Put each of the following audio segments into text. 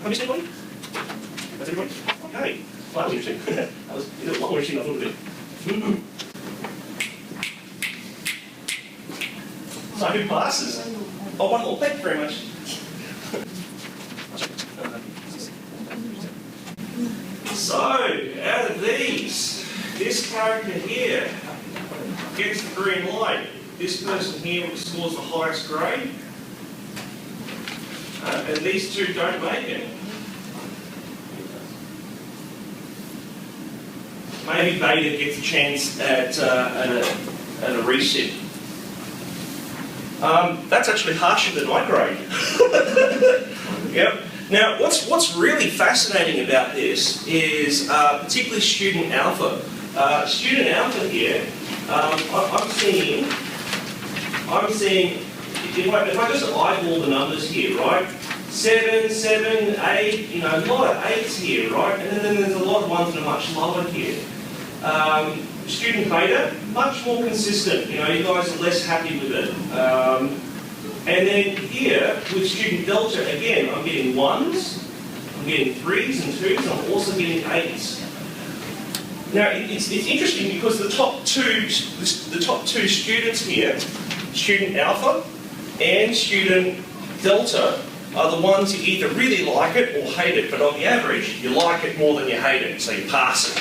I missed anybody? That's everybody? Okay. Well, that was interesting. That was a lot more interesting than I thought it would be. So who passes? Oh, one more. Thank you very much. So, out of these, this character here gets the green light. This person here scores the highest grade. And these two don't make it. Maybe Beta gets a chance at a reset. That's actually harsher than my grade. Yep. Now, what's really fascinating about this is particularly student alpha. Student alpha here, I'm seeing, if I just eyeball the numbers here, right? 7, 7, 8, you know, a lot of 8s here, right? And then there's a lot of ones that are much lower here. Student beta, much more consistent. You know, you guys are less happy with it. And then here, with student delta, again, I'm getting 1s, I'm getting 3s and 2s, and I'm also getting 8s. Now, it's interesting because the top two students here, student alpha and student delta, are the ones who either really like it or hate it, but on the average, you like it more than you hate it, so you pass it.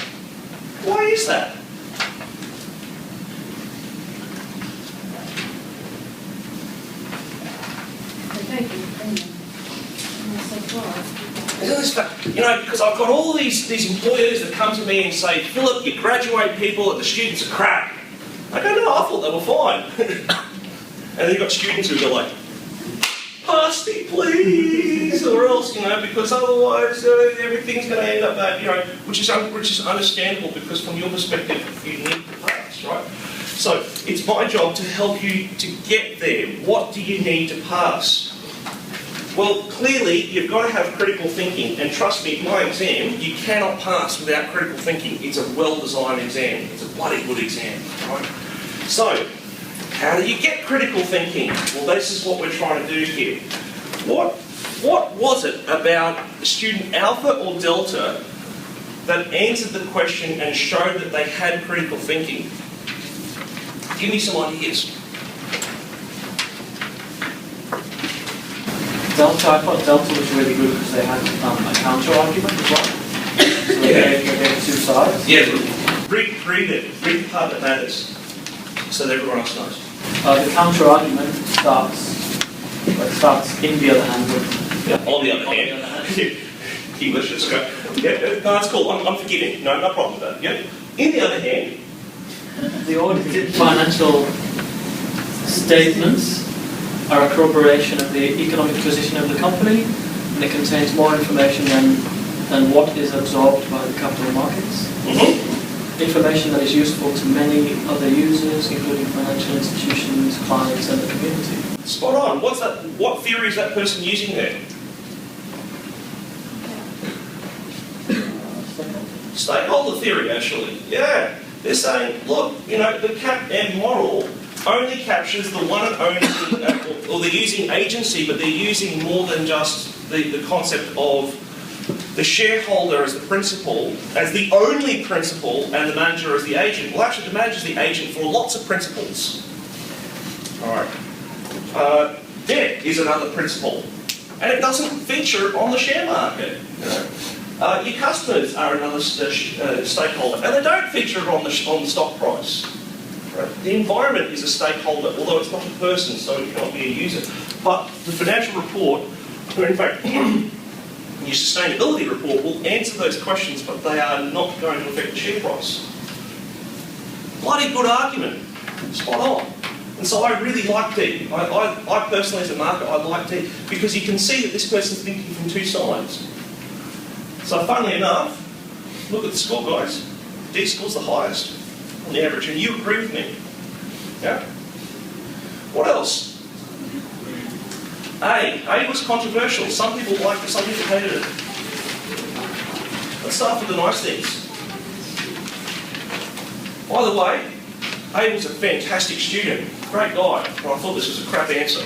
Why is that? You know, because I've got all these employers that come to me and say, Philip, you graduate people and the students are crap. I go, no, I thought they were fine. And then you've got students who go like, pass me, please, or else, you know, because otherwise everything's going to end up bad, you know, which is understandable because from your perspective, you need to pass, right? So it's my job to help you to get there. What do you need to pass? Well, clearly, you've got to have critical thinking, and trust me, my exam, you cannot pass without critical thinking. It's a well-designed exam. It's a bloody good exam, right? So, how do you get critical thinking? Well, this is what we're trying to do here. What was it about student alpha or delta that answered the question and showed that they had critical thinking? Give me some ideas. Delta, I thought Delta was really good because they had a counter argument as well. So they gave two sides. Yeah, read the part that matters so that everyone else knows. The counter argument starts in the other hand with... Yeah, on the other hand. English is good. Yeah, no, that's cool. I'm forgiving. No problem with that. Yeah. In the other hand, the audited financial statements are a corroboration of the economic position of the company, and it contains more information than what is absorbed by the capital markets. Mm-hmm. Information that is useful to many other users, including financial institutions, clients, and the community. Spot on. What theory is that person using there? Stakeholder theory, actually. Yeah. They're saying, look, you know, the CAPM model only captures the one and only, or they're using agency, but they're using more than just the concept of the shareholder as the principal, as the only principal, and the manager as the agent. Well, actually, the manager is the agent for lots of principals. All right. Debt is another principal, and it doesn't feature on the share market. You know? Your customers are another stakeholder, and they don't feature on the stock price. Right? The environment is a stakeholder, although it's not a person, so it cannot be a user. But the financial report, or in fact, your sustainability report will answer those questions, but they are not going to affect the share price. Bloody good argument. Spot on. And so I really like D. I personally, as a marker, I like D because you can see that this person's thinking from two sides. So funnily enough, look at the score, guys. D scores the highest on the average, and you agree with me. Yeah? What else? A was controversial. Some people liked it, some people hated it. Let's start with the nice things. By the way, A was a fantastic student. Great guy. But I thought this was a crap answer.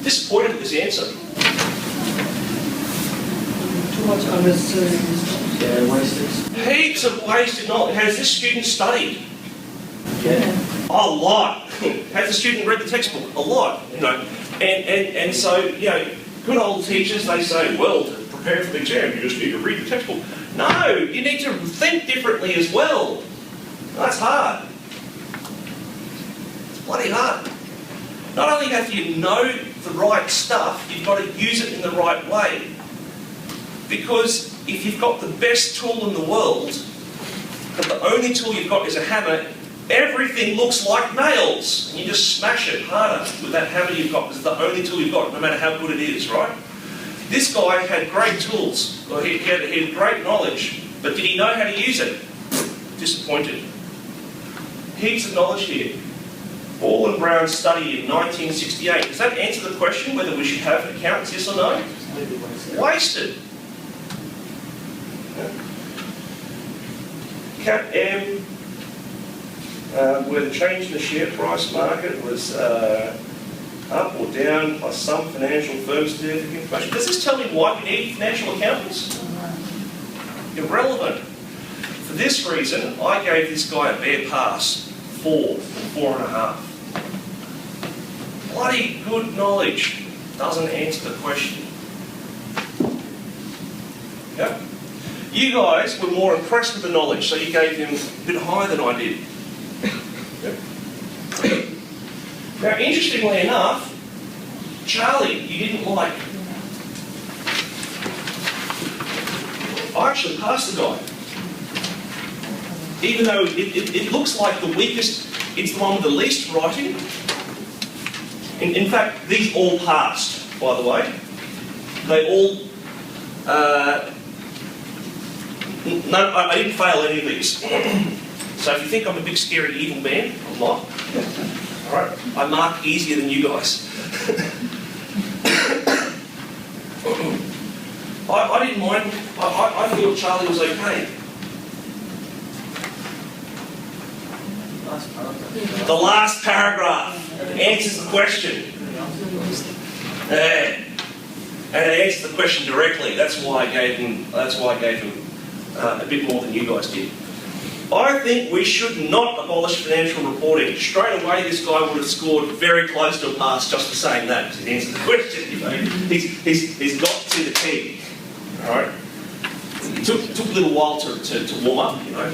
Disappointed with this answer. Too much unnecessary stuff. Yeah, wasted. Heaps of wasted knowledge. Has this student studied? Yeah. A lot. Has the student read the textbook? A lot, you know. And so, you know, good old teachers, they say, well, to prepare for the exam, you just need to read the textbook. No, you need to think differently as well. That's hard. It's bloody hard. Not only have you know the right stuff, you've got to use it in the right way. Because if you've got the best tool in the world, but the only tool you've got is a hammer, everything looks like nails. And you just smash it harder with that hammer you've got, because it's the only tool you've got, no matter how good it is, right? This guy had great tools. Well, he had great knowledge, but did he know how to use it? Disappointed. Heaps of knowledge here. Ball and Brown study in 1968. Does that answer the question whether we should have accountants, yes or no? Wasted. Cap M, where the change in the share price market was up or down by some financial firms to their information. Does this tell me why we need financial accountants? Irrelevant. For this reason, I gave this guy a bare pass, 4 or 4.5. Bloody good knowledge doesn't answer the question. Yep. You guys were more impressed with the knowledge, so you gave him a bit higher than I did. Yep. Now, interestingly enough, Charlie, you didn't like. I actually passed the guy. Even though it looks like the weakest, it's the one with the least writing. In fact, these all passed, by the way. They all... no, I didn't fail any of these. So if you think I'm a big, scary, evil man, I'm not. All right, I mark easier than you guys. I didn't mind. I thought Charlie was okay. The last paragraph answers the question. And it answers the question directly. That's why I gave him. A bit more than you guys did. I think we should not abolish financial reporting. Straight away, this guy would have scored very close to a pass just for saying that, because he answered the question. You know, he's got to the key. All right. It took a little while to warm up. You know.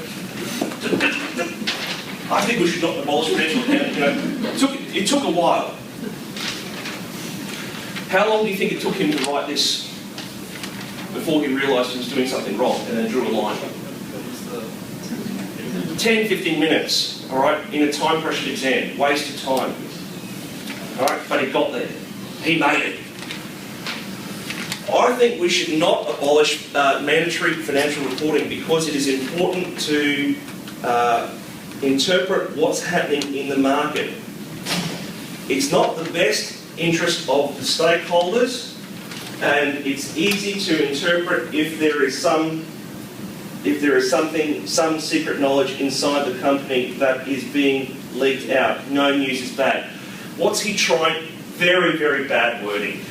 I think we should not abolish financial accounting. You know, it took a while. How long do you think it took him to write this before he realised he was doing something wrong and then drew a line? 10, 15 minutes, all right, in a time-pressured exam. Wasted time. All right, but he got there. He made it. I think we should not abolish mandatory financial reporting because it is important to interpret what's happening in the market. It's not the best interest of the stakeholders, and it's easy to interpret if there is some secret knowledge inside the company that is being leaked out. No news is bad. What's he trying? Very, very bad wording.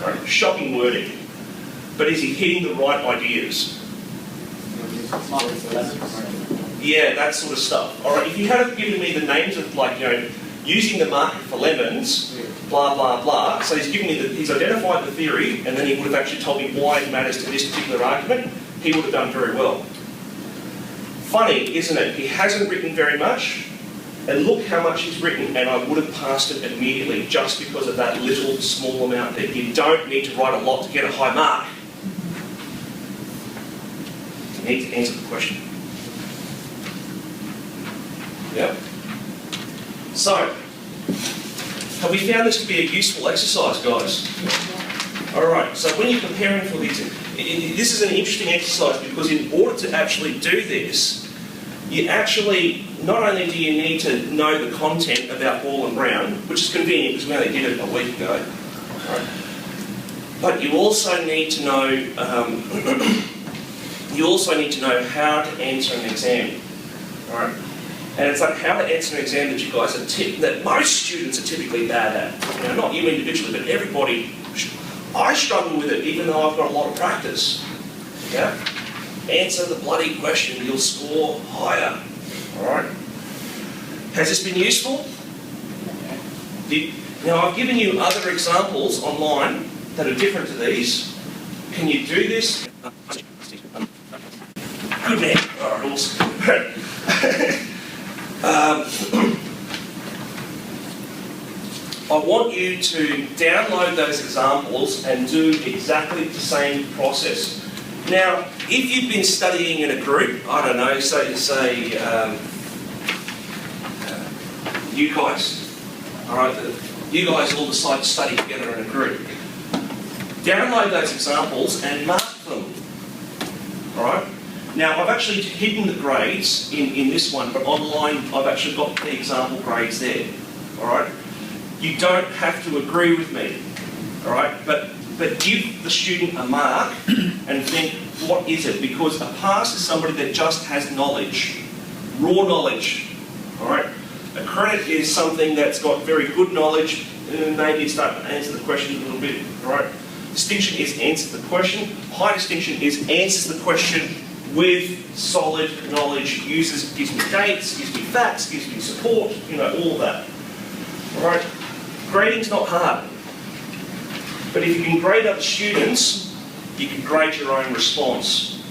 Right? Shocking wording. But is he hitting the right ideas? Yeah, that sort of stuff. All right, if you had given me the names of, like, you know, using the market for lemons, blah, blah, blah. So he's given me he's identified the theory, and then he would have actually told me why it matters to this particular argument. He would have done very well. Funny, isn't it? He hasn't written very much, and look how much he's written, and I would have passed it immediately just because of that little small amount there. You don't need to write a lot to get a high mark. You need to answer the question. Yep. So, have we found this to be a useful exercise, guys? All right, so when you're preparing for these, this is an interesting exercise because in order to actually do this, you actually, not only do you need to know the content about Ball and Brown, which is convenient because we only did it a week ago, right? But you also need to know, how to answer an exam, all right? And it's like how to answer an exam that you guys are that most students are typically bad at. You know, not you individually, but everybody. I struggle with it, even though I've got a lot of practice. Yeah? Answer the bloody question, you'll score higher. Alright? Has this been useful? Now I've given you other examples online that are different to these. Can you do this? Good man. Alright, awesome. I want you to download those examples and do exactly the same process. Now, if you've been studying in a group, I don't know, say you guys, all right, you guys all decide to study together in a group. Download those examples and mark them, all right? Now, I've actually hidden the grades in this one, but online I've actually got the example grades there, all right? You don't have to agree with me, all right? But give the student a mark and think, what is it? Because a pass is somebody that just has knowledge, raw knowledge, all right? A credit is something that's got very good knowledge, and maybe you start to answer the question a little bit, all right? Distinction is answer the question. High distinction is answers the question with solid knowledge, gives me dates, gives me facts, gives me support, all of that. All right? Grading's not hard. But if you can grade other students, you can grade your own response.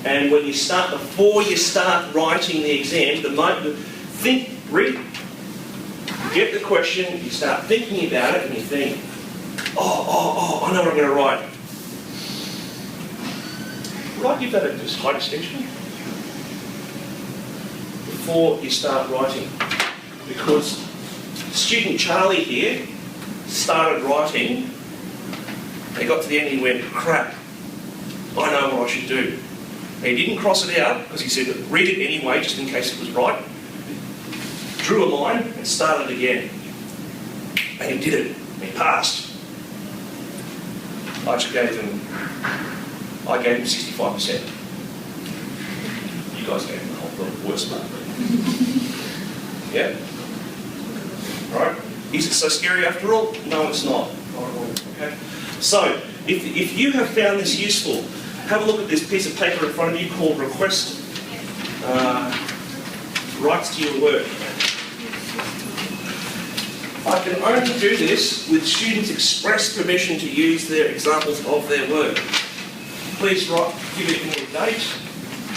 And when you start, before you start writing the exam, read, get the question, you start thinking about it, and you think, I know what I'm going to write. Would I give that a high distinction? Before you start writing. Because student Charlie here started writing, they got to the end and he went, crap, I know what I should do. And he didn't cross it out because he said, read it anyway, just in case it was right. Drew a line and started again. And he did it. And he passed. I gave him 65%. You guys gave him the whole worst mark. Yeah? Right? Is it so scary after all? No, it's not. Okay? So, if you have found this useful, have a look at this piece of paper in front of you called Request Rights to Your Work. I can only do this with students' express permission to use their examples of their work. Please give it your date,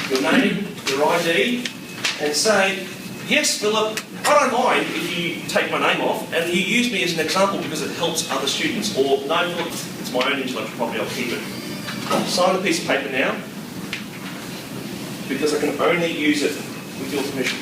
your name, your ID, and say, yes, Philip, I don't mind if you take my name off and you use me as an example because it helps other students. Or, no, Philip, it's my own intellectual property, I'll keep it. Sign the piece of paper now because I can only use it with your permission.